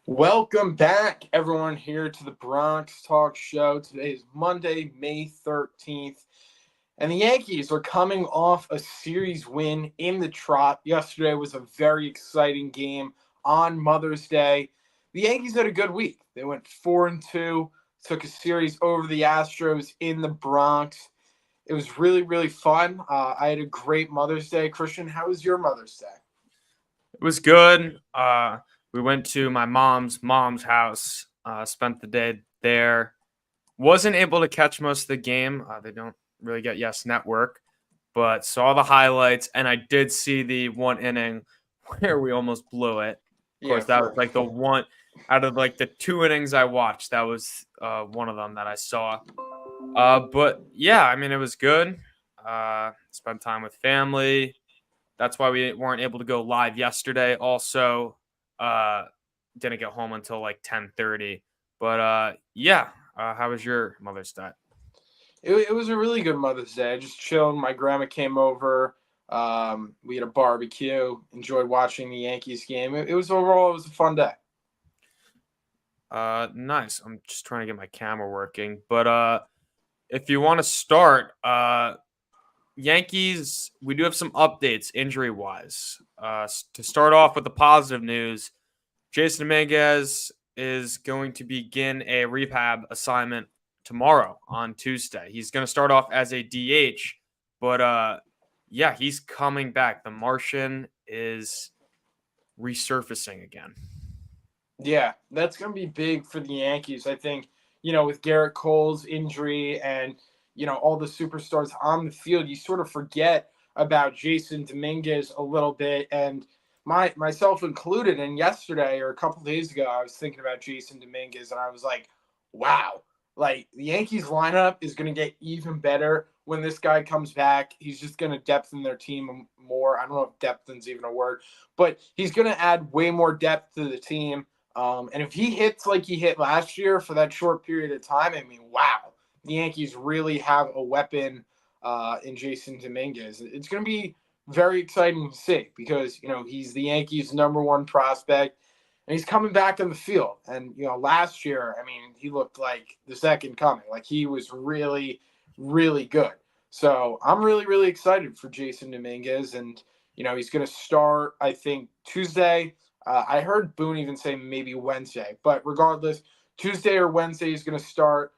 Welcome back, everyone, here to the Bronx Talk Show. Today is Monday, May 13th, and the Yankees are coming off a series win in the Trot. Yesterday was a very exciting game on Mother's Day. The Yankees had a good week. They went 4-2, took a series over the Astros in the Bronx. It was really, really fun. I had a great Mother's Day. Christian, how was your Mother's Day? It was good. We went to my mom's house. Spent the day there. Wasn't able to catch most of the game. They don't really get Yes Network, but saw the highlights, and I did see the one inning where we almost blew it. Of Yeah, course, that was for like the one out of like the two innings I watched. That was one of them that I saw. But yeah, I mean, it was good. Spent time with family. That's why we weren't able to go live yesterday. Also, uh, didn't get home until like 10:30. But yeah, how was your Mother's Day? it was a really good Mother's Day. I just chilled. My grandma came over. We had a barbecue. Enjoyed watching the Yankees game. It was a fun day. Nice. I'm just trying to get my camera working. But if you want to start, Yankees, we do have some updates injury wise. To start off with the positive news, Jason Dominguez is going to begin a rehab assignment tomorrow on Tuesday. He's going to start off as a DH, but yeah, he's coming back. The Martian is resurfacing again. Yeah, that's going to be big for the Yankees. I think, with Garrett Cole's injury and, all the superstars on the field, you sort of forget about Jason Dominguez a little bit. And myself included. And yesterday or a couple of days ago, I was thinking about Jason Dominguez and I was like, wow, like the Yankees lineup is going to get even better when this guy comes back. He's just going to depthen their team more. I don't know if depthen's even a word, but he's going to add way more depth to the team. And if he hits like he hit last year for that short period of time, I mean, wow, the Yankees really have a weapon in Jason Dominguez. It's going to be very exciting to see because, he's the Yankees' number one prospect and he's coming back on the field. And, last year, I mean, he looked like the second coming. Like he was really, really good. So I'm really, really excited for Jason Dominguez. And, he's going to start, I think, Tuesday. I heard Boone even say maybe Wednesday, but regardless, Tuesday or Wednesday he's going to start.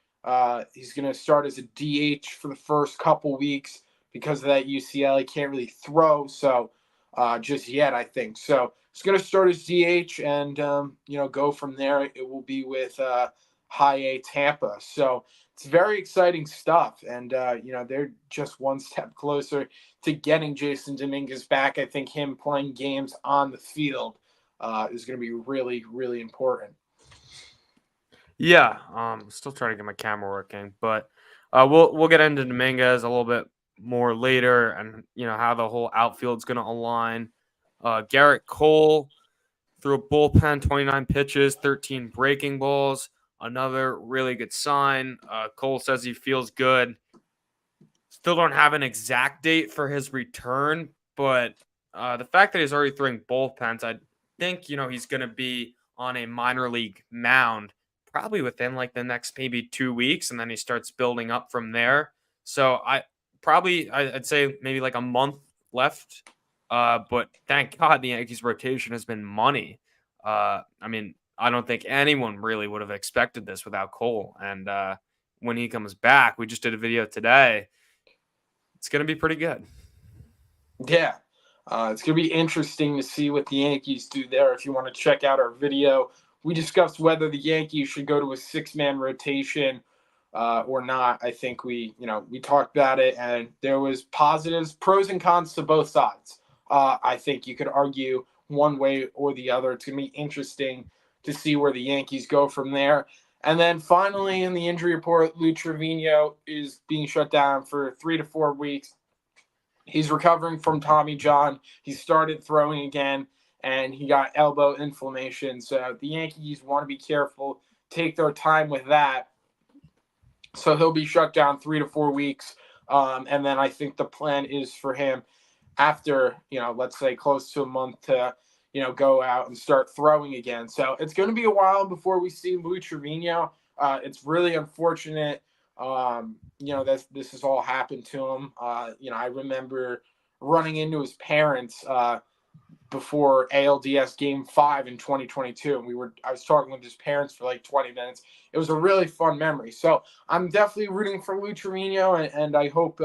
He's going to start as a DH for the first couple weeks because of that UCL. He can't really throw, so just yet, I think. So he's going to start as DH and go from there. It will be with High A Tampa. So it's very exciting stuff, and they're just one step closer to getting Jason Dominguez back. I think him playing games on the field is going to be really, really important. Yeah, still trying to get my camera working, but we'll get into Dominguez a little bit more later, and how the whole outfield's going to align. Garrett Cole threw a bullpen, 29 pitches, 13 breaking balls. Another really good sign. Cole says he feels good. Still don't have an exact date for his return, but the fact that he's already throwing bullpens, I think he's going to be on a minor league mound probably within like the next maybe 2 weeks, and then he starts building up from there. So I'd say maybe like a month left. But thank God the Yankees rotation has been money. I mean, I don't think anyone really would have expected this without Cole. And when he comes back, we just did a video today. It's going to be pretty good. Yeah. It's going to be interesting to see what the Yankees do there. If you want to check out our video, we discussed whether the Yankees should go to a six-man rotation or not. I think we talked about it, and there was positives, pros and cons to both sides. I think you could argue one way or the other. It's going to be interesting to see where the Yankees go from there. And then finally, in the injury report, Lou Trevino is being shut down for 3 to 4 weeks. He's recovering from Tommy John. He started throwing again, and he got elbow inflammation. So the Yankees want to be careful, take their time with that. So he'll be shut down 3 to 4 weeks. And then I think the plan is for him after, let's say close to a month to, go out and start throwing again. So it's going to be a while before we see Lou Trevino. It's really unfortunate, that this has all happened to him. I remember running into his parents before ALDS Game 5 in 2022, and I was talking with his parents for like 20 minutes. It was a really fun memory. So I'm definitely rooting for Lou Trevino, and I hope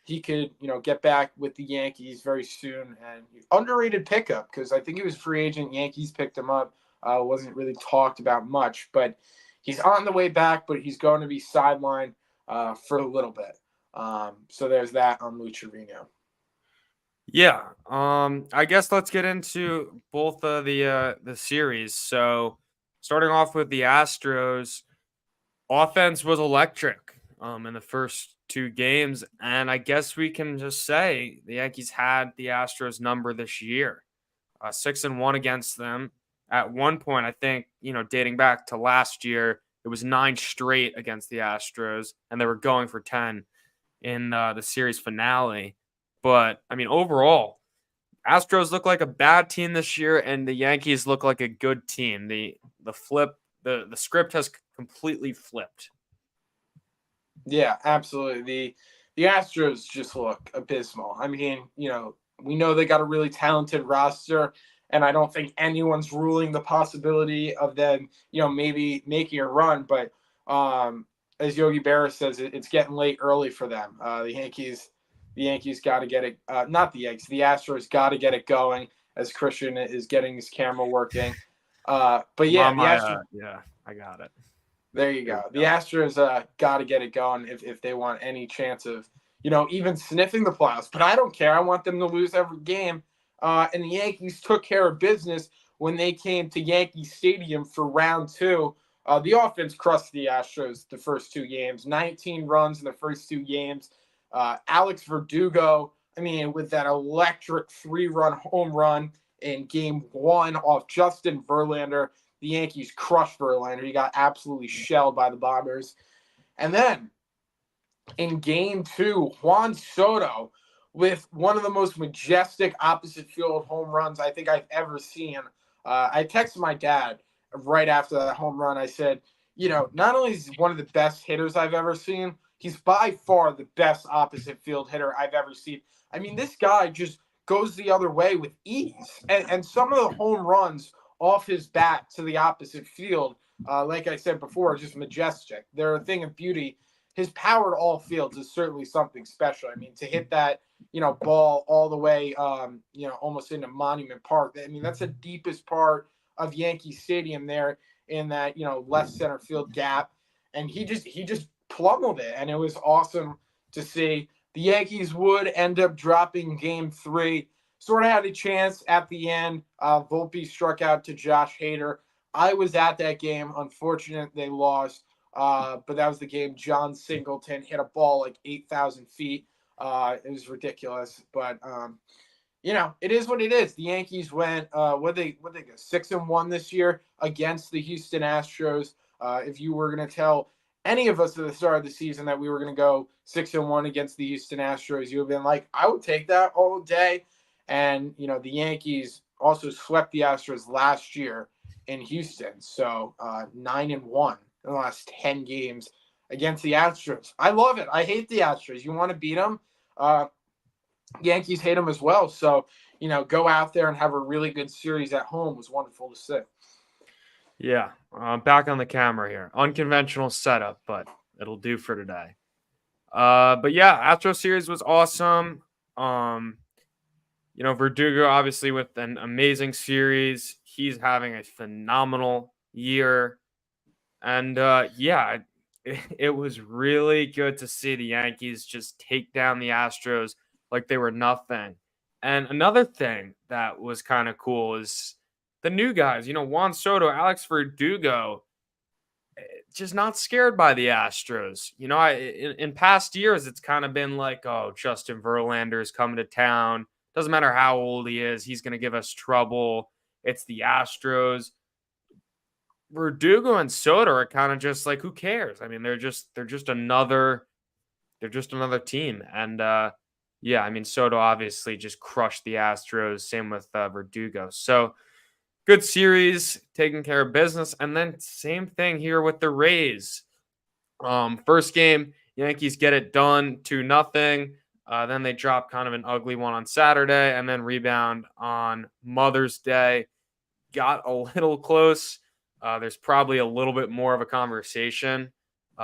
he could, get back with the Yankees very soon. And underrated pickup, because I think he was a free agent. Yankees picked him up. Wasn't really talked about much, but he's on the way back, but he's going to be sidelined for a little bit. So there's that on Lou Trevino. Yeah. I guess let's get into both of the series. So starting off with the Astros, offense was electric in the first two games, and I guess we can just say the Yankees had the Astros number this year. 6-1 against them. At one point, I think, dating back to last year, it was 9 straight against the Astros, and they were going for 10 in the series finale. But I mean, overall, Astros look like a bad team this year, and the Yankees look like a good team. The script has completely flipped. Yeah, absolutely. The Astros just look abysmal. I mean, we know they got a really talented roster, and I don't think anyone's ruling the possibility of them, maybe making a run. But as Yogi Berra says, it's getting late early for them. The Yankees got to get it. Not the Yankees. The Astros got to get it going as Christian is getting his camera working. But yeah, the Astros. Yeah, I got it. There you go. The Astros got to get it going if they want any chance of, even sniffing the playoffs. But I don't care. I want them to lose every game. And the Yankees took care of business when they came to Yankee Stadium for round 2. The offense crushed the Astros the first 2 games, 19 runs in the first 2 games. Alex Verdugo, I mean, with that electric 3-run home run in game 1 off Justin Verlander. The Yankees crushed Verlander. He got absolutely shelled by the Bombers. And then in game 2, Juan Soto with one of the most majestic opposite field home runs I think I've ever seen. I texted my dad right after that home run. I said, not only is he one of the best hitters I've ever seen, he's by far the best opposite field hitter I've ever seen. I mean, this guy just goes the other way with ease. And some of the home runs off his bat to the opposite field, like I said before, just majestic. They're a thing of beauty. His power to all fields is certainly something special. I mean, to hit that, ball all the way, almost into Monument Park. I mean, that's the deepest part of Yankee Stadium there in that, left center field gap. And he just plummeled it. And it was awesome to see. The Yankees would end up dropping game 3. Sort of had a chance at the end. Volpe struck out to Josh Hader. I was at that game. Unfortunate they lost. But that was the game John Singleton hit a ball like 8,000 feet. It was ridiculous. But, it is what it is. The Yankees went, what they go, 6-1 this year against the Houston Astros. If you were going to tell any of us at the start of the season that we were going to go 6-1 against the Houston Astros, you would have been like, I would take that all day. And, the Yankees also swept the Astros last year in Houston. So 9-1 in the last 10 games against the Astros. I love it. I hate the Astros. You want to beat them? Yankees hate them as well. So, go out there and have a really good series at home was wonderful to see. Yeah, back on the camera here. Unconventional setup, but it'll do for today. But yeah, Astro series was awesome. Verdugo obviously with an amazing series. He's having a phenomenal year. And it was really good to see the Yankees just take down the Astros like they were nothing. And another thing that was kind of cool is the new guys, Juan Soto, Alex Verdugo, just not scared by the Astros. In past years, it's kind of been like, oh, Justin Verlander is coming to town. Doesn't matter how old he is, he's going to give us trouble. It's the Astros. Verdugo and Soto are kind of just like, who cares? I mean, they're just another team. And Yeah, I mean, Soto obviously just crushed the Astros. Same with Verdugo. So good series, taking care of business. And then same thing here with the Rays. First game, Yankees get it done 2-0. Then they drop kind of an ugly one on Saturday and then rebound on Mother's Day. Got a little close. There's probably a little bit more of a conversation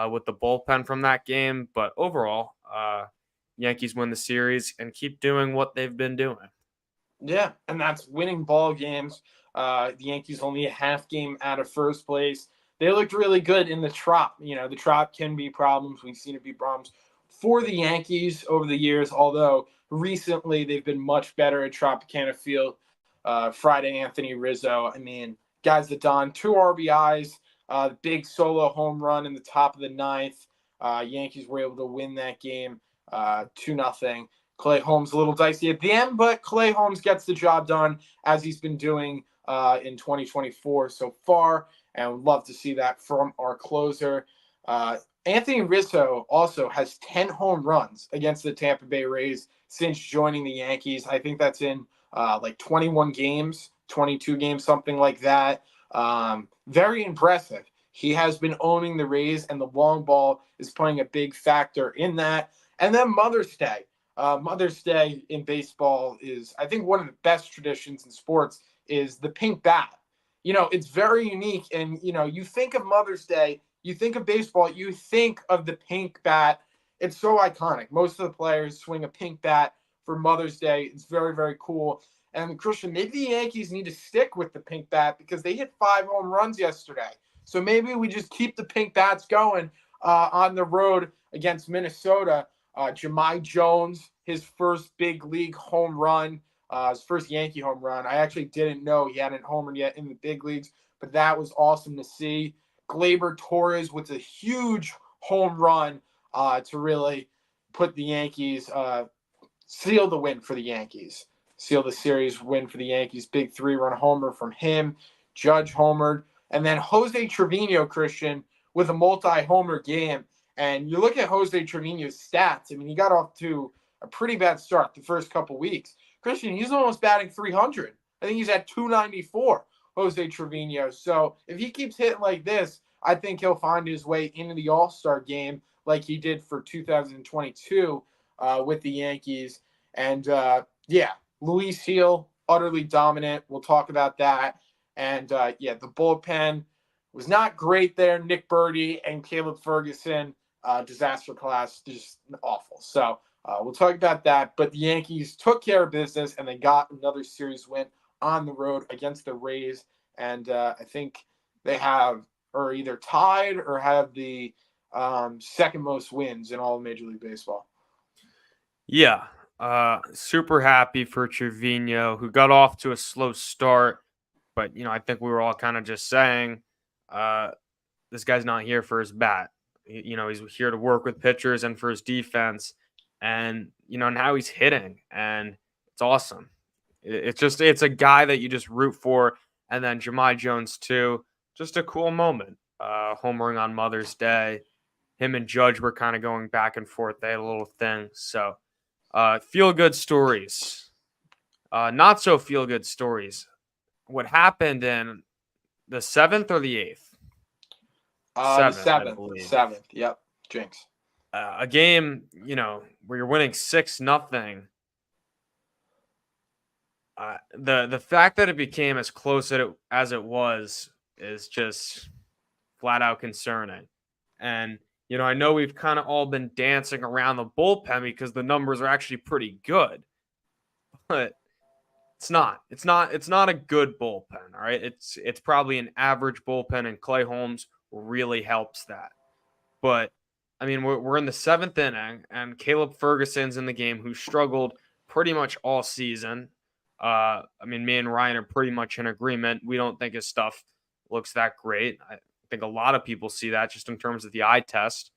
with the bullpen from that game. But overall, Yankees win the series and keep doing what they've been doing. Yeah, and that's winning ball games. The Yankees only a half game out of first place. They looked really good in the Trop. The Trop can be problems. We've seen it be problems for the Yankees over the years, although recently they've been much better at Tropicana Field. Friday, Anthony Rizzo. I mean, guys that done 2 RBIs, big solo home run in the top of the ninth. Yankees were able to win that game 2-0. Clay Holmes a little dicey at the end, but Clay Holmes gets the job done as he's been doing in 2024 so far, and would love to see that from our closer. Anthony Rizzo also has 10 home runs against the Tampa Bay Rays since joining the Yankees. I think that's in like 21 games, 22 games, something like that. Very impressive. He has been owning the Rays, and the long ball is playing a big factor in that. And then Mother's Day. Mother's Day in baseball is, I think, one of the best traditions in sports is the pink bat. It's very unique. And, you think of Mother's Day, you think of baseball, you think of the pink bat. It's so iconic. Most of the players swing a pink bat for Mother's Day. It's very, very cool. And Christian, maybe the Yankees need to stick with the pink bat because they hit 5 home runs yesterday. So maybe we just keep the pink bats going on the road against Minnesota. Jahmai Jones, his first big league home run, his first Yankee home run. I actually didn't know he hadn't homered yet in the big leagues, but that was awesome to see. Gleyber Torres with a huge home run to really put the Yankees, seal the win for the Yankees, seal the series win for the Yankees. Big 3-run homer from him. Judge homered. And then Jose Trevino, Christian, with a multi-homer game. And you look at Jose Trevino's stats. I mean, he got off to a pretty bad start the first couple weeks. Christian, he's almost batting 300. I think he's at 294, Jose Trevino. So if he keeps hitting like this, I think he'll find his way into the All-Star game like he did for 2022 with the Yankees. And yeah, Luis Gil, utterly dominant. We'll talk about that. And yeah, the bullpen was not great there. Nick Birdie and Caleb Ferguson, disaster class, just awful. So we'll talk about that. But the Yankees took care of business and they got another series win on the road against the Rays. And I think they are either tied or have the second most wins in all of Major League Baseball. Yeah, super happy for Trevino, who got off to a slow start. But, I think we were all kind of just saying, this guy's not here for his bat. He's here to work with pitchers and for his defense. And, now he's hitting, and it's awesome. It's a guy that you just root for. And then Jahmai Jones, too. Just a cool moment. Homering on Mother's Day. Him and Judge were kind of going back and forth. They had a little thing. So, feel good stories. Not so feel good stories. What happened in the 7th or the 8th? The 7th, I seventh. believe. 7th. Yep. Jinx. A game, where you're winning 6-0. The fact that it became as close as it was is just flat out concerning. And I know we've kind of all been dancing around the bullpen because the numbers are actually pretty good, but it's not. It's not a good bullpen. All right, it's probably an average bullpen, and Clay Holmes really helps that. But I mean, we're in the 7th inning, and Caleb Ferguson's in the game, who struggled pretty much all season. I mean, me and Ryan are pretty much in agreement. We don't think his stuff looks that great. I think a lot of people see that just in terms of the eye test,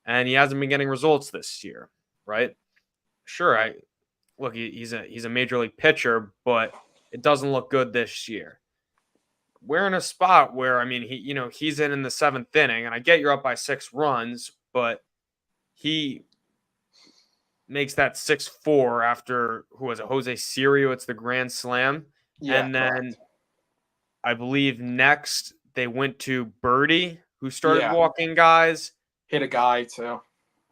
and he hasn't been getting results this year, right? Sure, look, he's a major league pitcher, but it doesn't look good this year. We're in a spot where, I mean, he's in the 7th inning, and I get you're up by 6 runs, but he makes that 6-4 after, who was it, Jose Sirio? It's the grand slam. Yeah, And then correct. I believe next they went to Birdie, who started Yeah, walking guys, hit a guy too.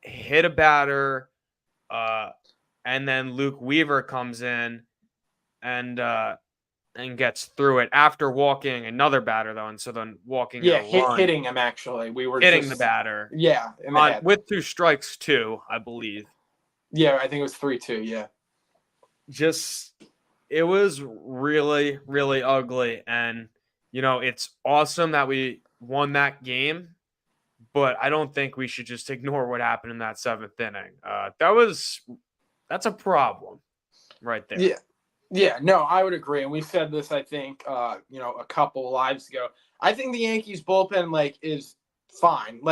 hit a batter, uh, and then Luke Weaver comes in and gets through it after walking another batter though, and so then walking in Yeah, a run, hitting him actually. We were hitting the just batter yeah in the on head. with 2 strikes too, I believe. Yeah, I think it was 3-2. Yeah. Just it was really, really ugly. And it's awesome that we won that game, but I don't think we should just ignore what happened in that 7th inning. That's a problem right there. Yeah. Yeah, no, I would agree. And we said this, I think, a couple lives ago. I think the Yankees bullpen is fine,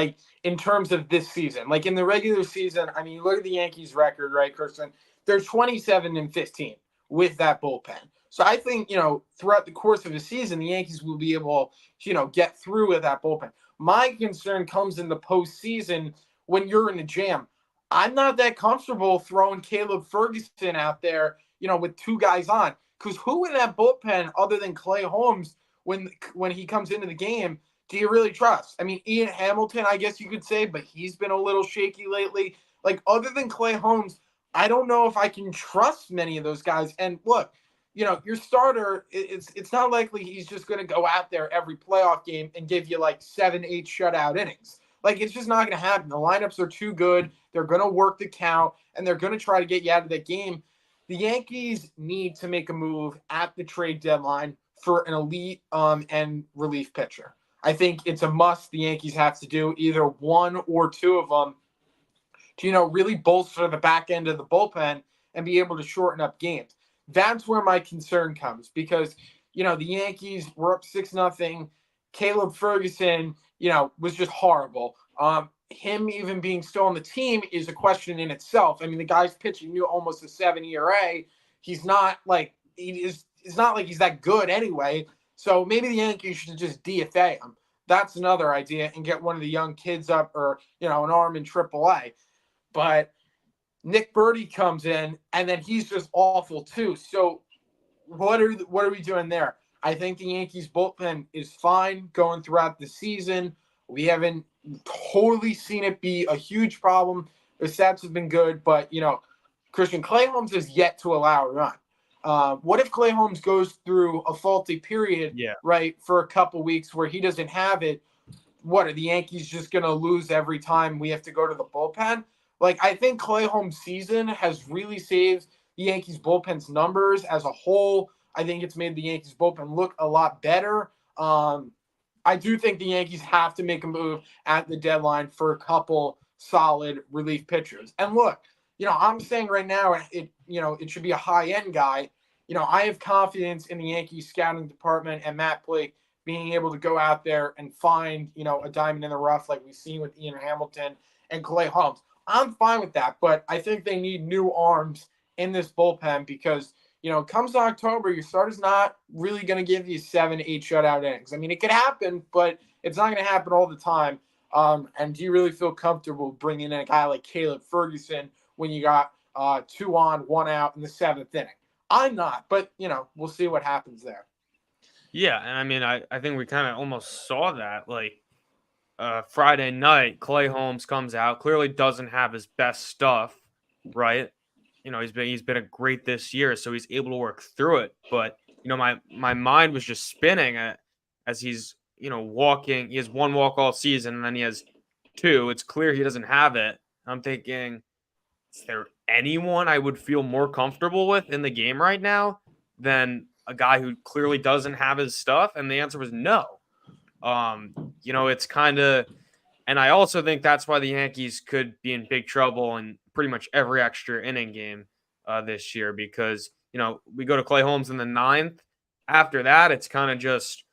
in terms of this season. Like in the regular season, I mean, look at the Yankees record, right, Kirsten? They're 27-15 with that bullpen. So I think, throughout the course of the season, the Yankees will be able, get through with that bullpen. My concern comes in the postseason when you're in a jam. I'm not that comfortable throwing Caleb Ferguson out there, with 2 guys on. Because who in that bullpen, other than Clay Holmes, when he comes into the game, do you really trust? I mean, Ian Hamilton, I guess you could say, but he's been a little shaky lately. Like, other than Clay Holmes, I don't know if I can trust many of those guys. And look, your starter, it's not likely he's just going to go out there every playoff game and give you 7, 8 shutout innings. Like, it's just not going to happen. The lineups are too good. They're going to work the count, and they're going to try to get you out of that game. The Yankees need to make a move at the trade deadline for an elite and relief pitcher. I think it's a must the Yankees have to do, either one or two of them, to really bolster the back end of the bullpen and be able to shorten up games. That's where my concern comes because the Yankees were up 6-0. Caleb Ferguson, was just horrible. Him even being still on the team is a question in itself. I mean, the guy's pitching almost a 7 ERA. He's not like it's not like he's that good anyway. So maybe the Yankees should just DFA him. That's another idea and get one of the young kids up or an arm in AAA. But Nick Birdie comes in and then he's just awful too. So what are we doing there? I think the Yankees bullpen is fine going throughout the season. We haven't totally seen it be a huge problem. The stats have been good, but Christian Clay Holmes has yet to allow a run. What if Clay Holmes goes through a faulty period, Yeah. right, for a couple weeks where he doesn't have it? What are the Yankees just going to lose every time we have to go to the bullpen? I think Clay Holmes' season has really saved the Yankees bullpen's numbers as a whole. I think it's made the Yankees bullpen look a lot better. I do think the Yankees have to make a move at the deadline for a couple solid relief pitchers. And look, I'm saying right now it should be a high end guy. I have confidence in the Yankees scouting department and Matt Blake being able to go out there and find a diamond in the rough like we've seen with Ian Hamilton and Clay Holmes. I'm fine with that, but I think they need new arms in this bullpen because, comes October, your starter's not really going to give you 7, 8 shutout innings. I mean, it could happen, but it's not going to happen all the time. And do you really feel comfortable bringing in a guy like Caleb Ferguson when you got 2 on, 1 out in the 7th inning? I'm not, but, we'll see what happens there. Yeah, and I mean, I think we kind of almost saw that. Friday night, Clay Holmes comes out, clearly doesn't have his best stuff, right? He's been a great this year, so he's able to work through it. But my mind was just spinning as he's walking. He has 1 walk all season, and then he has 2. It's clear he doesn't have it. I'm thinking, is there anyone I would feel more comfortable with in the game right now than a guy who clearly doesn't have his stuff? And the answer was no. It's kind of, and I also think that's why the Yankees could be in big trouble in pretty much every extra inning game this year because, we go to Clay Holmes in the 9th. After that, it's kind of just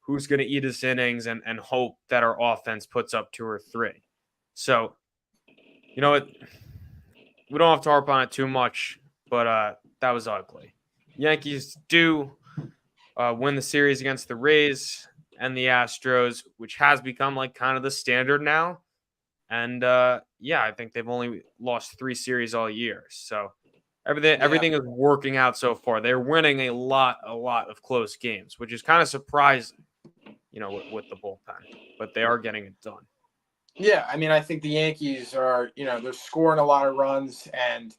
who's going to eat his innings and hope that our offense puts up 2 or 3. So, we don't have to harp on it too much, but that was ugly. Yankees do win the series against the Rays and the Astros, which has become kind of the standard now. And I think they've only lost 3 series all year. So Yeah. everything is working out so far. They're winning a lot of close games, which is kind of surprising, with the bullpen. But they are getting it done. Yeah, I mean, I think the Yankees are, they're scoring a lot of runs and,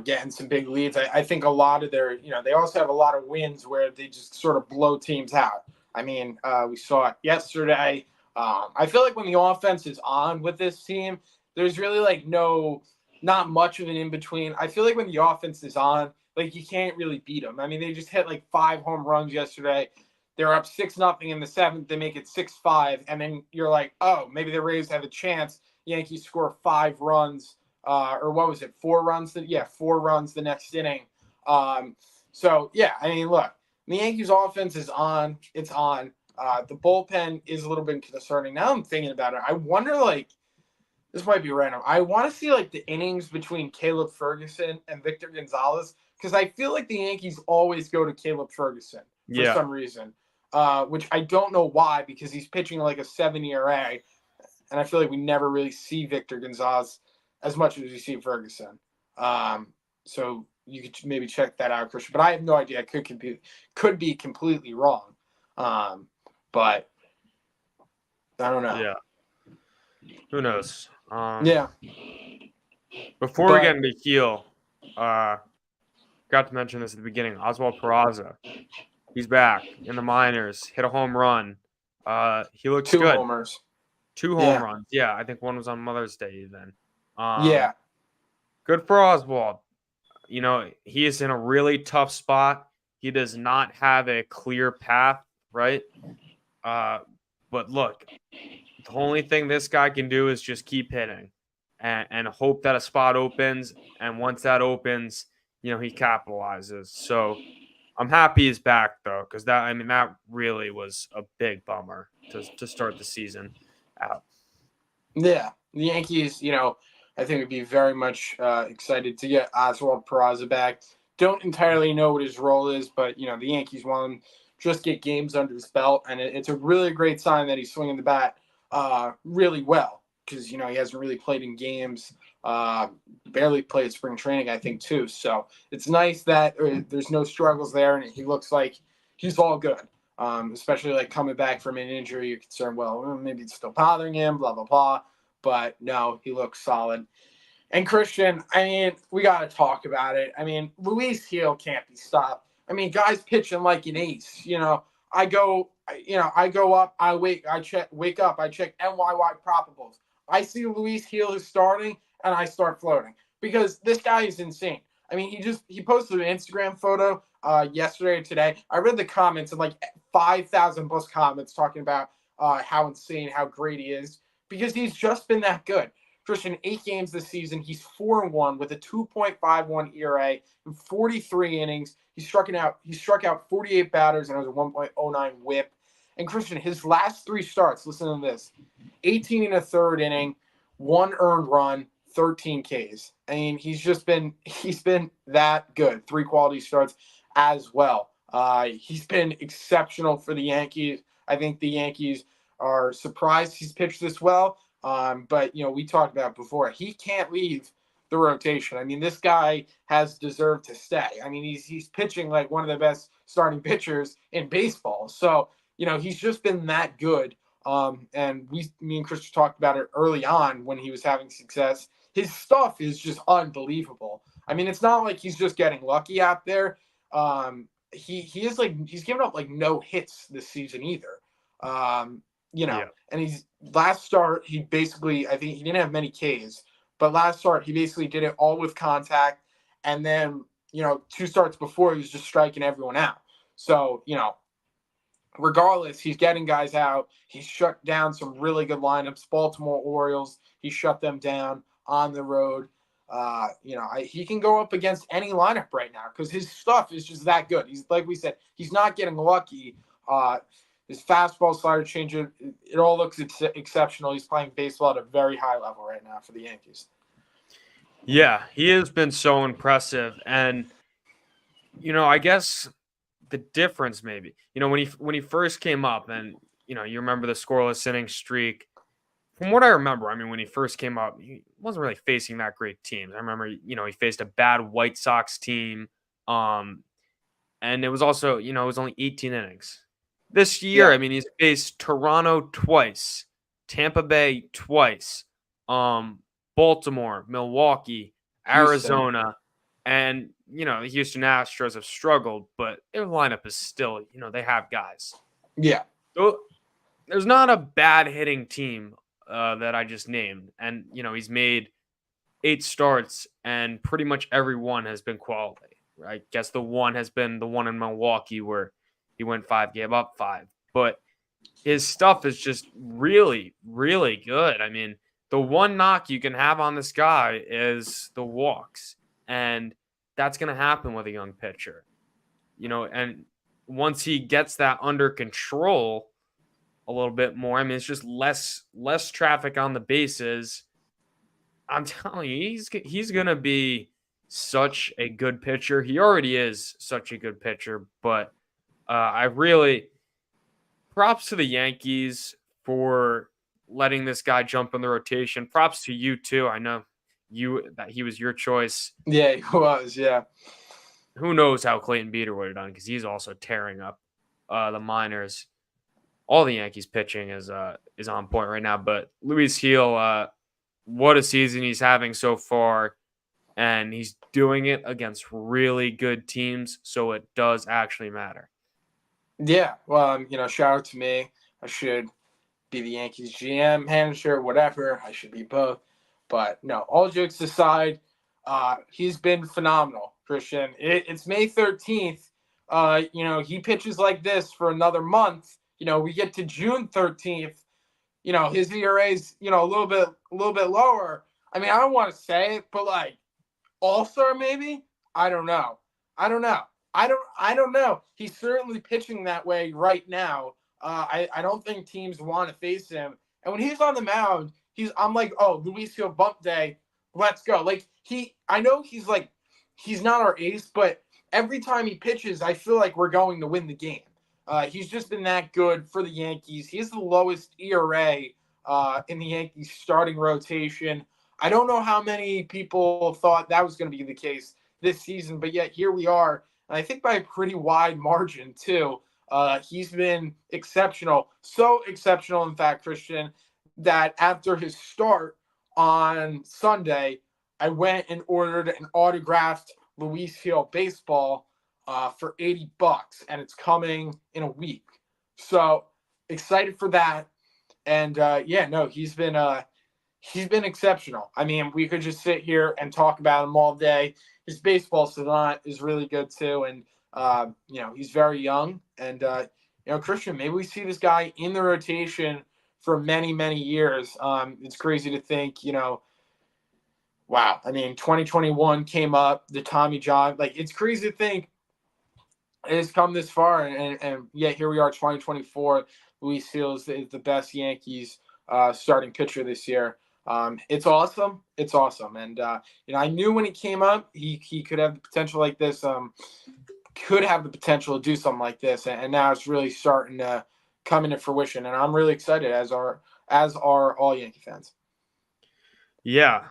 getting some big leads. I think a lot of their, they also have a lot of wins where they just sort of blow teams out. I mean, we saw it yesterday. I feel like when the offense is on with this team, there's really like not much of an in between. I feel like when the offense is on, like you can't really beat them. I mean, they just hit like 5 home runs yesterday. They're up 6-0 in the seventh. They make it 6-5, and then you're like, oh, maybe the Rays have a chance. Yankees score 5 runs, or what was it, 4 runs? 4 runs the next inning. So yeah, I mean, look, the Yankees offense is on. It's on. The bullpen is a little bit concerning. Now I'm thinking about it. I wonder, like, this might be random. I want to see like the innings between Caleb Ferguson and Victor Gonzalez because I feel like the Yankees always go to Caleb Ferguson for Yeah. some reason, which I don't know why because he's pitching like a 7 ERA, and I feel like we never really see Victor Gonzalez as much as we see Ferguson. So you could maybe check that out, Christian. But I have no idea. I could be completely wrong. But I don't know. Yeah. Who knows? Yeah, Before we but get into heel, got to mention this at the beginning. Oswald Peraza, he's back in the minors. Hit a home run. He looks 2 good. homers. 2 home Yeah, runs. Yeah, I think one was on Mother's Day even. yeah. Good for Oswald. He is in a really tough spot. He does not have a clear path, right? But look, the only thing this guy can do is just keep hitting and hope that a spot opens. And once that opens, he capitalizes. So I'm happy he's back though, because that really was a big bummer to start the season out. Yeah, the Yankees, I think would be very much excited to get Oswald Peraza back. Don't entirely know what his role is, but the Yankees want him just get games under his belt, and it's a really great sign that he's swinging the bat really well because he hasn't really played in games, barely played spring training, I think too. So it's nice that there's no struggles there, and he looks like he's all good. Especially like coming back from an injury, you're concerned, well, maybe it's still bothering him, blah, blah, blah. But no, he looks solid. And Christian, I mean, we got to talk about it. I mean, Luis Gil can't be stopped. I mean, guys pitching like an ace. I go up, wake up, I check NYY probables. I see Luis Gil is starting, and I start floating because this guy is insane. I mean, he posted an Instagram photo yesterday or today. I read the comments and like 5,000 plus comments talking about how insane, how great he is because he's just been that good. Christian, 8 games this season, he's 4-1 with a 2.51 ERA in 43 innings. He struck out 48 batters and has a 1.09 WHIP. And Christian, his last 3 starts, listen to this: 18 and a third inning, 1 earned run, 13 Ks. I mean, he's been that good. 3 quality starts as well. He's been exceptional for the Yankees. I think the Yankees are surprised he's pitched this well. But we talked about it before. He can't leave the rotation. I mean, this guy has deserved to stay. I mean, he's pitching like one of the best starting pitchers in baseball. So he's just been that good. And me and Chris talked about it early on when he was having success. His stuff is just unbelievable. I mean, it's not like he's just getting lucky out there. He is like he's given up like no hits this season either. Yeah. And he's last start he basically I think he didn't have many Ks, but last start he basically did it all with contact, and then 2 starts before he was just striking everyone out. So regardless, he's getting guys out. He's shut down some really good lineups. Baltimore Orioles, he shut them down on the road. He can go up against any lineup right now because his stuff is just that good. He's like we said, he's not getting lucky. His fastball, slider, changeup, it all looks exceptional. He's playing baseball at a very high level right now for the Yankees. Yeah, he has been so impressive. And, I guess the difference maybe, when he first came up and, you remember the scoreless inning streak, from what I remember, I mean, when he first came up, he wasn't really facing that great teams. I remember, he faced a bad White Sox team. Um, and it was also, it was only 18 innings. This year, Yeah, I mean, he's faced Toronto twice, Tampa Bay twice, um, Baltimore, Milwaukee, Houston. Arizona, and the Houston Astros have struggled, but their lineup is still, they have guys. Yeah, So there's not a bad hitting team that I just named, and he's made 8 starts, and pretty much every one has been quality. I guess the one has been the one in Milwaukee where he went 5, gave up 5. But his stuff is just really, really good. I mean, the one knock you can have on this guy is the walks. And that's going to happen with a young pitcher. And once he gets that under control a little bit more, I mean, it's just less traffic on the bases. I'm telling you, he's gonna be such a good pitcher. He already is such a good pitcher, but I really props to the Yankees for letting this guy jump in the rotation. Props to you too. I know that he was your choice. yeah, he was. Yeah, Who knows how Clayton Beater would have done because he's also tearing up the minors. All the Yankees pitching is on point right now, but Luis Heel, what a season he's having so far. And he's doing it against really good teams, so it does actually matter. yeah. Well, shout out to me. I should be the Yankees GM, manager, whatever. I should be both. But no, all jokes aside, he's been phenomenal, Christian. It's May 13th. He pitches like this for another month. We get to June 13th. His ERA is, a little bit lower. I mean, I don't want to say it, but like all-star maybe? I don't know. I don't know. He's certainly pitching that way right now. I don't think teams want to face him. And when he's on the mound, I'm like, oh, Luisio bump day, let's go. Like I know he's not our ace, but every time he pitches, I feel like we're going to win the game. He's just been that good for the Yankees. He's the lowest ERA in the Yankees starting rotation. I don't know how many people thought that was going to be the case this season, but yet here we are. And I think by a pretty wide margin, too. He's been exceptional. So exceptional, in fact, Christian, that after his start on Sunday, I went and ordered an autographed Luis Hill baseball for $80, and it's coming in a week. So excited for that. And he's been exceptional. I mean, we could just sit here and talk about him all day. His baseball savant is really good too, and he's very young. And Christian, maybe we see this guy in the rotation for many, many years. It's crazy to think, wow. I mean, 2021 came up, the Tommy John. Like, it's crazy to think it has come this far, and yet here we are, 2024. Luis Seals is the best Yankees starting pitcher this year. It's awesome. It's awesome. And, I knew when he came up, he could have the potential like this, could have the potential to do something like this. And now it's really starting to come into fruition. And I'm really excited, as are all Yankee fans. Yeah.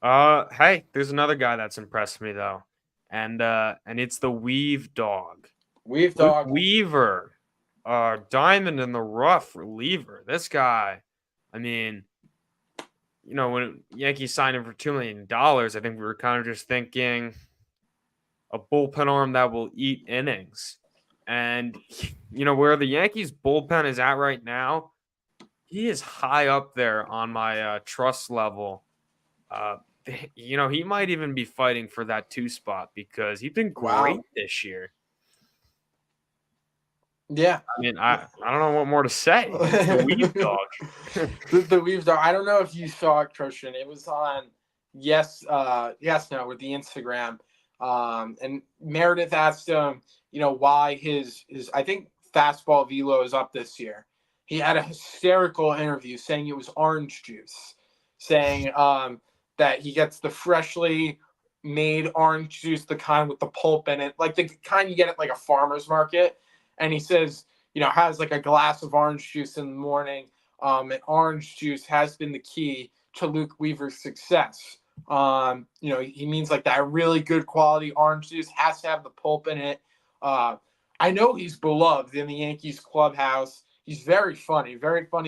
Hey, there's another guy that's impressed me though. And it's the Weave Dog. We've Luke dog. Weaver. Diamond in the rough reliever. This guy, I mean, when Yankees signed him for $2 million, I think we were kind of just thinking a bullpen arm that will eat innings. And, where the Yankees bullpen is at right now, he is high up there on my trust level. He might even be fighting for that 2 spot because he's been great Wow. this year. Yeah. I mean, I don't know what more to say. It's the Weave Dog. the Weave Dog. I don't know if you saw it, Christian. It was on Yes No with the Instagram. And Meredith asked him, why his I think fastball velo is up this year. He had a hysterical interview saying it was orange juice, saying that he gets the freshly made orange juice, the kind with the pulp in it, like the kind you get at like a farmer's market. And he says, has like a glass of orange juice in the morning. And orange juice has been the key to Luke Weaver's success. He means like that really good quality orange juice has to have the pulp in it. I know he's beloved in the Yankees clubhouse. He's very funny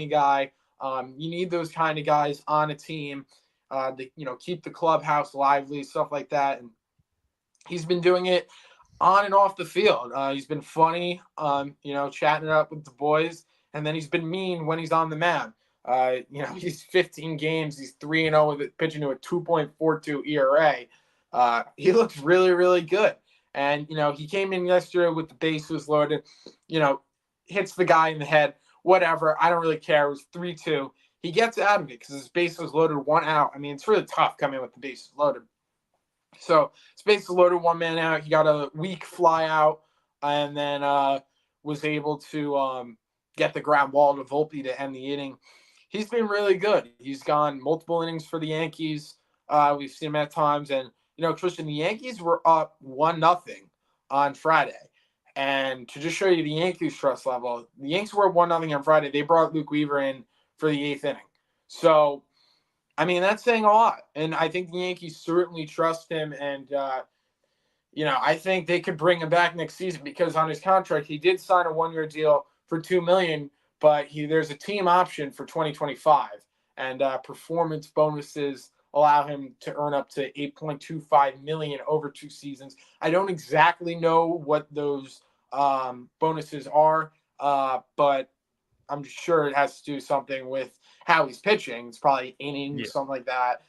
guy. You need those kind of guys on a team to keep the clubhouse lively, stuff like that. And he's been doing it on and off the field. He's been funny, chatting it up with the boys, and then he's been mean when he's on the mound. He's 15 games. He's 3-0 with pitching to a 2.42 ERA. He looks really, really good. And, he came in yesterday with the bases loaded, hits the guy in the head, whatever. I don't really care. It was 3-2. He gets out of it because his base was loaded, 1 out. I mean, it's really tough coming with the bases loaded. So space loaded, 1 man out. He got a weak fly out, and then was able to get the ground ball to Volpe to end the inning. He's been really good. He's gone multiple innings for the Yankees. We've seen him at times, and Christian, the Yankees were up 1-0 on Friday. And to just show you the Yankees' trust level, the Yankees were up 1-0 on Friday. They brought Luke Weaver in for the 8th inning. So, I mean, that's saying a lot. And I think the Yankees certainly trust him. And, I think they could bring him back next season because on his contract, he did sign a 1-year deal for $2 million, but there's a team option for 2025. And performance bonuses allow him to earn up to $8.25 million over 2 seasons. I don't exactly know what those bonuses are, but I'm sure it has to do something with how he's pitching. It's probably innings, something like that.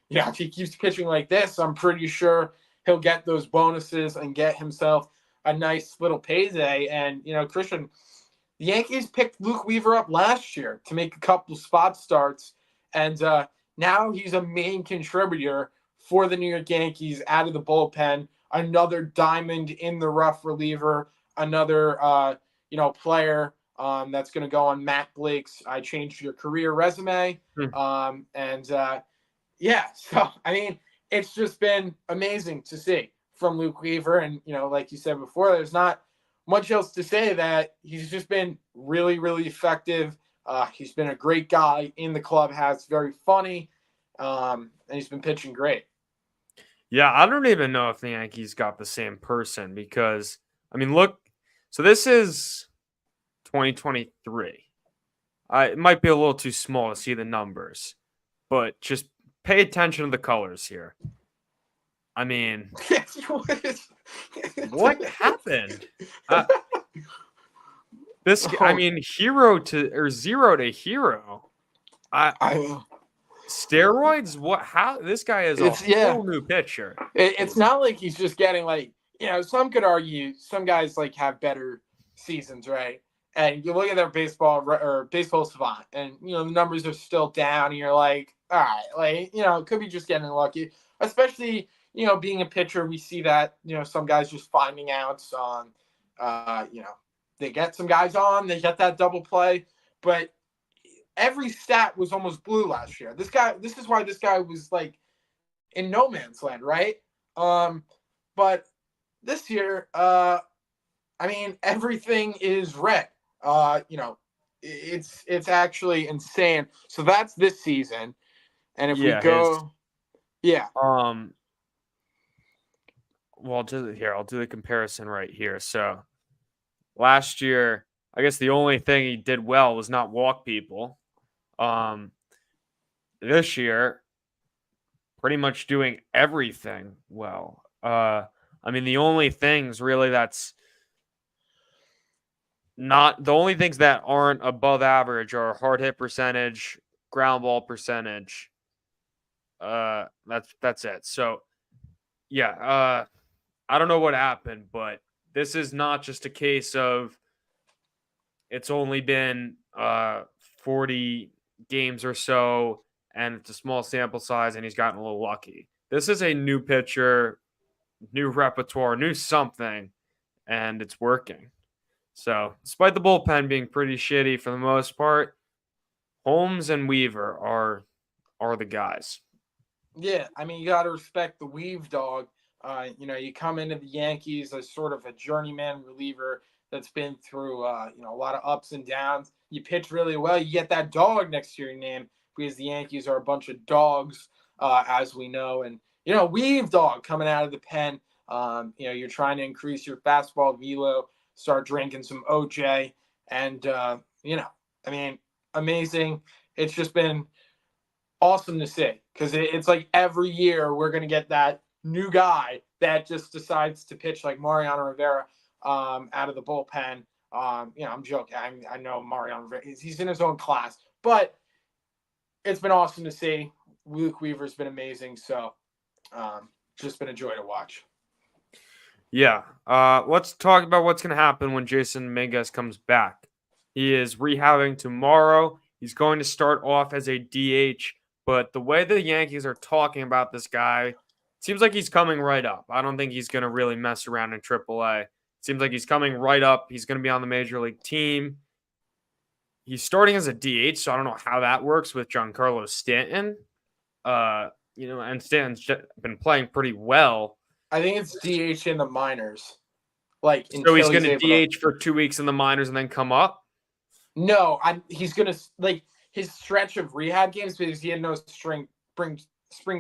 If he keeps pitching like this, I'm pretty sure he'll get those bonuses and get himself a nice little payday. And, Christian, the Yankees picked Luke Weaver up last year to make a couple spot starts. And now he's a main contributor for the New York Yankees out of the bullpen. Another diamond in the rough reliever, another, player that's going to go on Matt Blake's I Changed Your Career resume. So, I mean, it's just been amazing to see from Luke Weaver. And, like you said before, there's not much else to say that he's just been really, really effective. He's been a great guy in the clubhouse, very funny, and he's been pitching great. Yeah, I don't even know if the Yankees got the same person because, I mean, look, so this is 2023. It might be a little too small to see the numbers, but just pay attention to the colors here. I mean, what happened? Hero to 0 to hero. Steroids? What? How? This guy is a whole new pitcher. It's not like he's just getting some could argue some guys have better seasons, right? And you look at their baseball savant, and the numbers are still down. And you're like, all right, it could be just getting lucky. Especially being a pitcher, we see that some guys just finding outs on, they get some guys on, they get that double play, but every stat was almost blue last year. This is why this guy was in no man's land, right? But this year, everything is red. It's actually insane. So that's this season. And if we go, well, I'll do the comparison right here. So last year, I guess the only thing he did well was not walk people. This year, pretty much doing everything well. The only things really the only things that aren't above average are hard hit percentage, ground ball percentage. That's it. So, I don't know what happened, but this is not just a case of it's only been 40 games or so, and it's a small sample size, and he's gotten a little lucky. This is a new pitcher, new repertoire, new something, and it's working. So, despite the bullpen being pretty shitty for the most part, Holmes and Weaver are the guys. Yeah, you got to respect the Weave dog. You come into the Yankees as sort of a journeyman reliever that's been through, a lot of ups and downs. you pitch really well, you get that dog next to your name because the Yankees are a bunch of dogs, as we know. And, weave dog coming out of the pen. You're trying to increase your fastball velo, start drinking some OJ. And, I mean, amazing. It's just been awesome to see because it's like every year we're going to get that new guy that just decides to pitch like Mariano Rivera out of the bullpen. I'm joking. I know Mariano Rivera, he's in his own class, but it's been awesome to see. Luke Weaver's been amazing. So just been a joy to watch. Yeah. Let's talk about what's going to happen when Jason Dominguez comes back. He is rehabbing tomorrow. He's going to start off as a DH, but the way the Yankees are talking about this guy, seems like he's coming right up. I don't think he's going to really mess around in AAA. Seems like he's coming right up. He's going to be on the major league team. He's starting as a DH, so I don't know how that works with Giancarlo Stanton. And Stanton's been playing pretty well. I think it's DH in the minors. Like, so he's going to DH for 2 weeks in the minors and then come up? No, he's going to, like, his stretch of rehab games, because he had no spring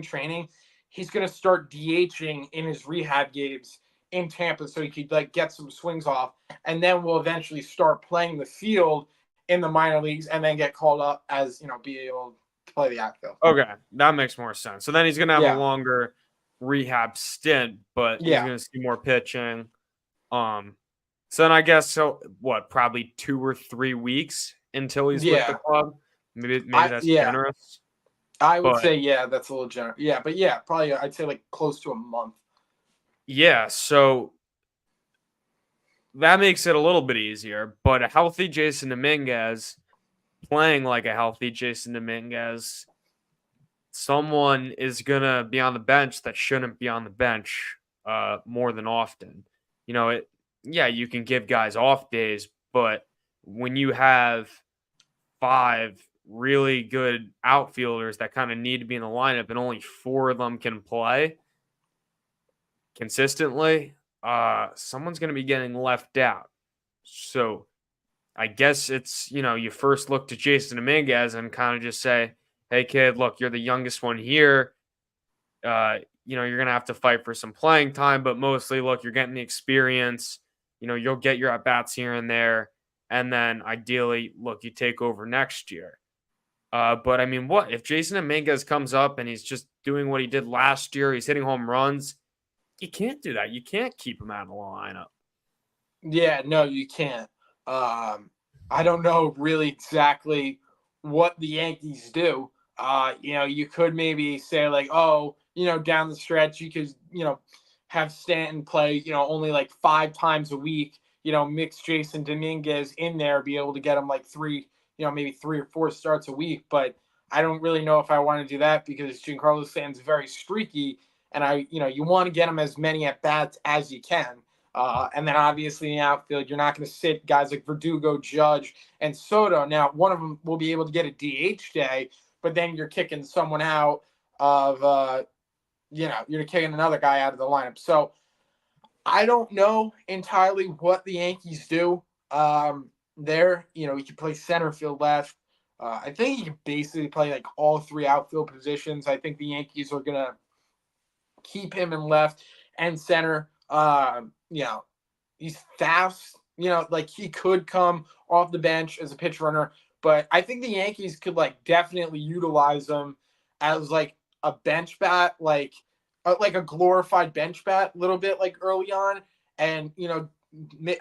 training, he's going to start DHing in his rehab games in Tampa so he could, like, get some swings off, and then we'll eventually start playing the field in the minor leagues and then get called up as, be able to play the outfield. Okay, that makes more sense. So then he's going to have a longer rehab stint, but he's going to see more pitching. So then I guess probably 2 or 3 weeks until he's with the club. Maybe that's generous. I would say that's a little generous. Yeah, but probably I'd say like close to a month. Yeah, so that makes it a little bit easier. But a healthy Jason Dominguez, playing like a healthy Jason Dominguez, someone is gonna be on the bench that shouldn't be on the bench more than often. You can give guys off days, but when you have 5 really good outfielders that kind of need to be in the lineup and only 4 of them can play consistently, someone's going to be getting left out. So I guess it's, you first look to Jason Dominguez and kind of just say, hey, kid, look, you're the youngest one here. You're going to have to fight for some playing time, but mostly, look, you're getting the experience. You'll get your at-bats here and there. And then ideally, look, you take over next year. But I mean, what if Jason Dominguez comes up and he's just doing what he did last year? He's hitting home runs. You can't do that. You can't keep him out of the lineup. Yeah, no, you can't. I don't know really exactly what the Yankees do. You could maybe say like, down the stretch, you could, have Stanton play, only like 5 times a week, mix Jason Dominguez in there, be able to get him like 3, maybe 3 or 4 starts a week. But I don't really know if I want to do that because Giancarlo Stanton's very streaky, and you want to get him as many at bats as you can. And then obviously in the outfield, you're not going to sit guys like Verdugo, Judge, and Soto. Now, one of them will be able to get a DH day, but then you're kicking someone out of, you're kicking another guy out of the lineup. So I don't know entirely what the Yankees do there. You can play center field left. I think you can basically play like all 3 outfield positions. I think the Yankees are going to keep him in left and center. He's fast, like he could come off the bench as a pitch runner, but I think the Yankees could like definitely utilize him as like a bench bat, like a glorified bench bat a little bit like early on, and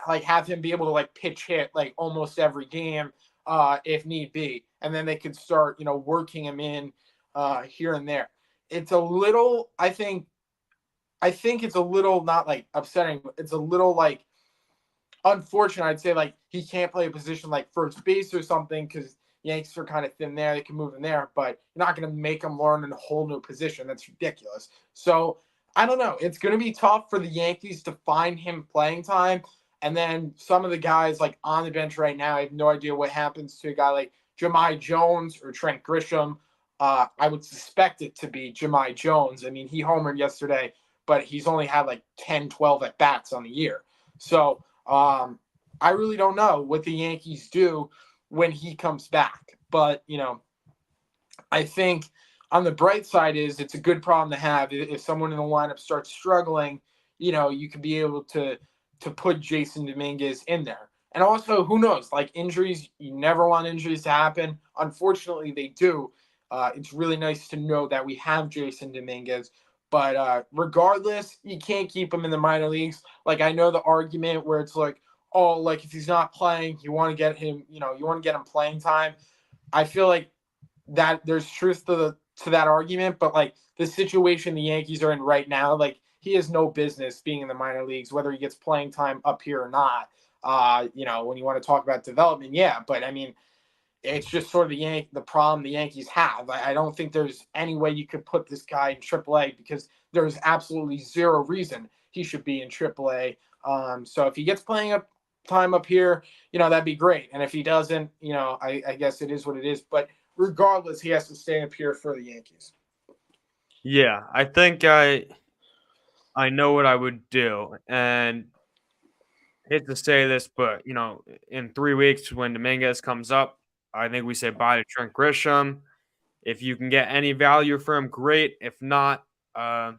like have him be able to like pitch hit like almost every game if need be, and then they could start working him in here and there. It's a little, I think it's a little not like upsetting, but it's a little like unfortunate. I'd say like he can't play a position like first base or something because Yankees are kind of thin there. They can move in there, but you're not going to make him learn in a whole new position. That's ridiculous. So I don't know. It's going to be tough for the Yankees to find him playing time. And then some of the guys like on the bench right now, I have no idea what happens to a guy like Jahmai Jones or Trent Grisham. I would suspect it to be Jahmai Jones. I mean, he homered yesterday, but he's only had like 10, 12 at bats on the year. So I really don't know what the Yankees do when he comes back. But, I think on the bright side is it's a good problem to have. If someone in the lineup starts struggling, you could be able to put Jason Dominguez in there. And also, who knows? Like injuries, you never want injuries to happen. Unfortunately, they do. It's really nice to know that we have Jason Dominguez. But regardless, you can't keep him in the minor leagues. Like I know the argument where it's like, oh, like if he's not playing, you want to get him, you want to get him playing time. I feel like that there's truth to that argument, but like the situation the Yankees are in right now, like he has no business being in the minor leagues, whether he gets playing time up here or not. When you want to talk about development, yeah, but I mean, it's just sort of the problem the Yankees have. I don't think there's any way you could put this guy in AAA because there's absolutely zero reason he should be in AAA. So if he gets playing up time up here, that'd be great. And if he doesn't, I guess it is what it is. But regardless, he has to stay up here for the Yankees. Yeah, I think I know what I would do, and hate to say this, but in 3 weeks when Dominguez comes up, I think we say bye to Trent Grisham. If you can get any value for him, great. If not, uh,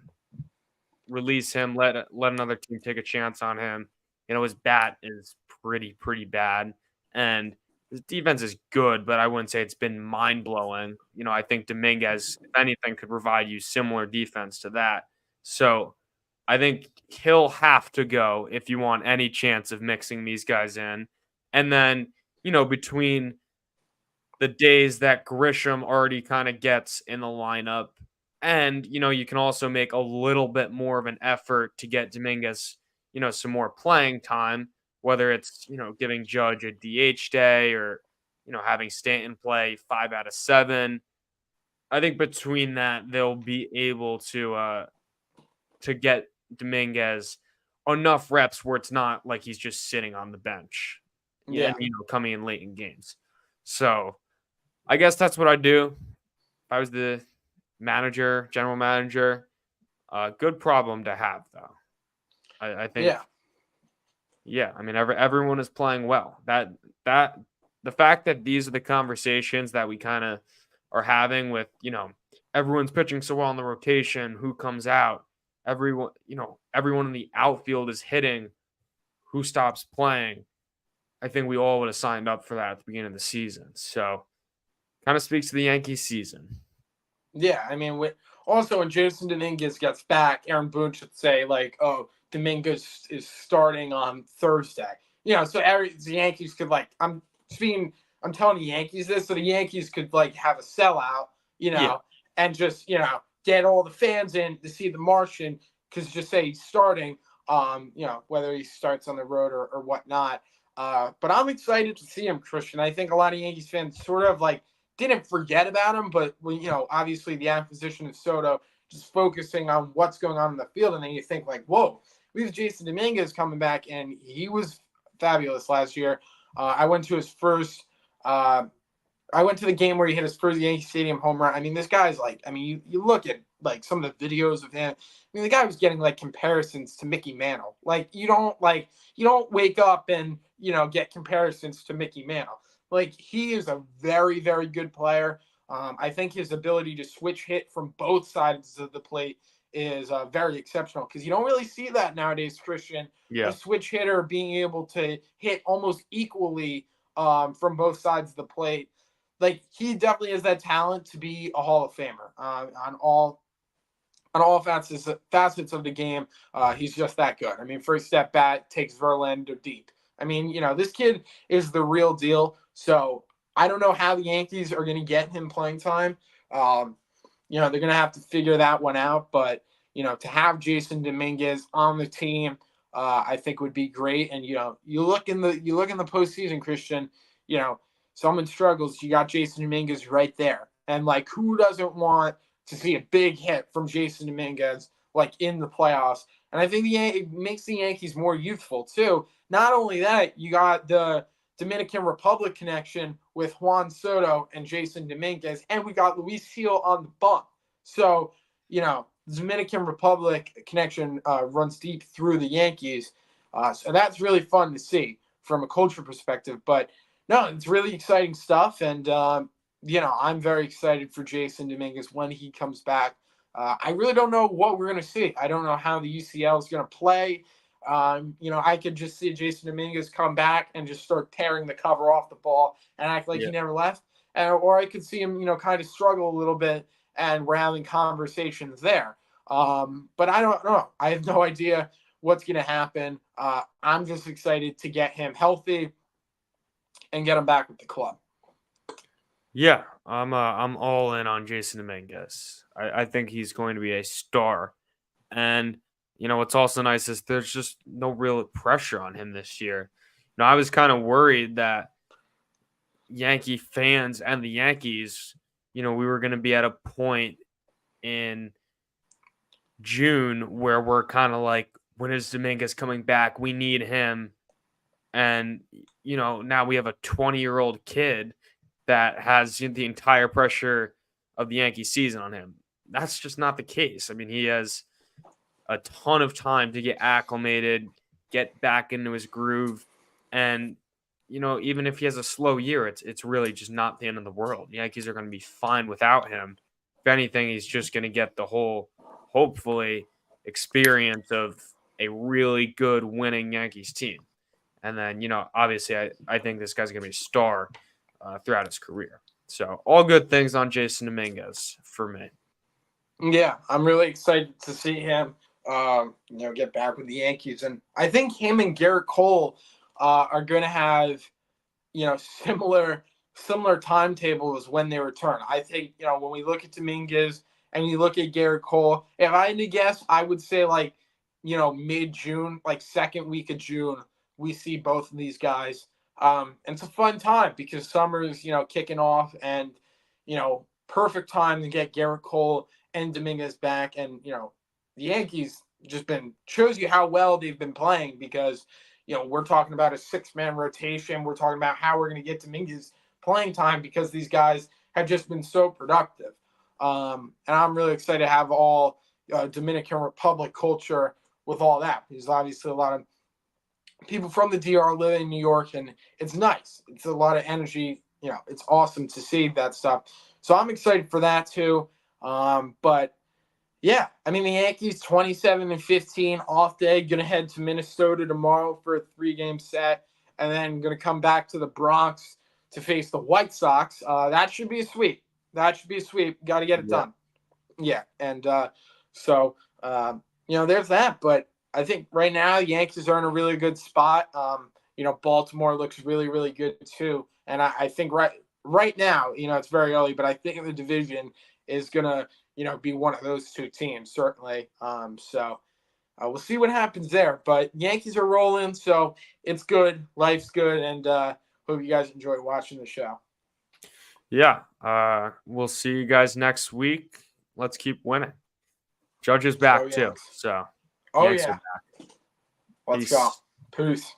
release him. Let another team take a chance on him. His bat is pretty bad, and his defense is good, but I wouldn't say it's been mind blowing. I think Dominguez, if anything, could provide you similar defense to that. So I think he'll have to go if you want any chance of mixing these guys in. And then, between the days that Grisham already kind of gets in the lineup, and, you can also make a little bit more of an effort to get Dominguez, some more playing time, whether it's, giving Judge a DH day or, having Stanton play 5 out of 7. I think between that, they'll be able to get Dominguez enough reps where it's not like he's just sitting on the bench, yeah, and Yeah. coming in late in games. So I guess that's what I do. If I was the general manager, good problem to have though. I think, Yeah. yeah. I mean, everyone is playing well. That the fact that these are the conversations that we kind of are having with everyone's pitching so well in the rotation, who comes out, everyone in the outfield is hitting, who stops playing. I think we all would have signed up for that at the beginning of the season. So kind of speaks to the Yankees season. Yeah, I mean, also when Jason Dominguez gets back, Aaron Boone should say like, "Oh, Dominguez is starting on Thursday." So the Yankees could like, I'm telling the Yankees this, so the Yankees could like have a sellout, Yeah. and just get all the fans in to see the Martian because just say he's starting, whether he starts on the road or whatnot. But I'm excited to see him, Christian. I think a lot of Yankees fans sort of like didn't forget about him, but obviously the acquisition of Soto, just focusing on what's going on in the field, and then you think like, whoa, we have Jason Dominguez coming back, and he was fabulous last year. I went to his first. I went to the game where he hit his first Yankee Stadium home run. I mean, this guy's like, I mean, you look at like some of the videos of him. I mean, the guy was getting like comparisons to Mickey Mantle. Like you don't wake up and get comparisons to Mickey Mantle. Like he is a very, very good player. I think his ability to switch hit from both sides of the plate is very exceptional because you don't really see that nowadays, Christian. A Yeah. switch hitter being able to hit almost equally from both sides of the plate. Like he definitely has that talent to be a Hall of Famer on all facets of the game. He's just that good. I mean, first step bat takes Verlander deep. I mean, this kid is the real deal. So I don't know how the Yankees are going to get him playing time. They're going to have to figure that one out. But to have Jason Dominguez on the team, I think would be great. And you look in the postseason, Christian. Someone struggles, you got Jason Dominguez right there. And like, who doesn't want to see a big hit from Jason Dominguez like in the playoffs? And I think it makes the Yankees more youthful too. Not only that, you got the Dominican Republic connection with Juan Soto and Jason Dominguez, and we got Luis Gil on the bump. So, the Dominican Republic connection runs deep through the Yankees. So that's really fun to see from a culture perspective. But No, it's really exciting stuff, and I'm very excited for Jason Dominguez when he comes back. I really don't know what we're going to see. I don't know how the UCL is going to play. I could just see Jason Dominguez come back and just start tearing the cover off the ball and act like Yeah. he never left, or I could see him, kind of struggle a little bit, and we're having conversations there. But I don't know. I have no idea what's going to happen. I'm just excited to get him healthy and get him back with the club. Yeah, I'm all in on Jason Dominguez. I think he's going to be a star. And what's also nice is there's just no real pressure on him this year. I was kind of worried that Yankee fans and the Yankees, we were going to be at a point in June where we're kind of like, when is Dominguez coming back? We need him. And, now we have a 20-year-old kid that has the entire pressure of the Yankee season on him. That's just not the case. I mean, he has a ton of time to get acclimated, get back into his groove. And, even if he has a slow year, it's really just not the end of the world. The Yankees are going to be fine without him. If anything, he's just going to get the whole, hopefully, experience of a really good winning Yankees team. And then, obviously, I think this guy's going to be a star throughout his career. So, all good things on Jason Dominguez for me. Yeah, I'm really excited to see him, get back with the Yankees, and I think him and Garrett Cole are going to have, similar timetables when they return. I think, when we look at Dominguez and you look at Garrett Cole, if I had to guess, I would say like, mid-June, like second week of June, we see both of these guys. And it's a fun time because summer is, kicking off, and, perfect time to get Garrett Cole and Dominguez back. And, the Yankees just shows you how well they've been playing because, we're talking about a 6-man rotation. We're talking about how we're going to get Dominguez playing time because these guys have just been so productive. And I'm really excited to have all Dominican Republic culture with all that. There's obviously a lot of people from the DR live in New York, and it's nice. It's a lot of energy. It's awesome to see that stuff. So I'm excited for that too. But yeah, I mean, the Yankees 27-15 off day, going to head to Minnesota tomorrow for a 3-game set, and then going to come back to the Bronx to face the White Sox. That should be a sweep. Got to get it done. Yeah, and there's that. But I think right now the Yankees are in a really good spot. Baltimore looks really, really good too. And I think right now, it's very early, but I think the division is gonna, be one of those two teams certainly. We'll see what happens there. But Yankees are rolling, so it's good. Life's good, and hope you guys enjoy watching the show. Yeah, we'll see you guys next week. Let's keep winning. Judge is back too, so Yanks are back. Let's go. Peace.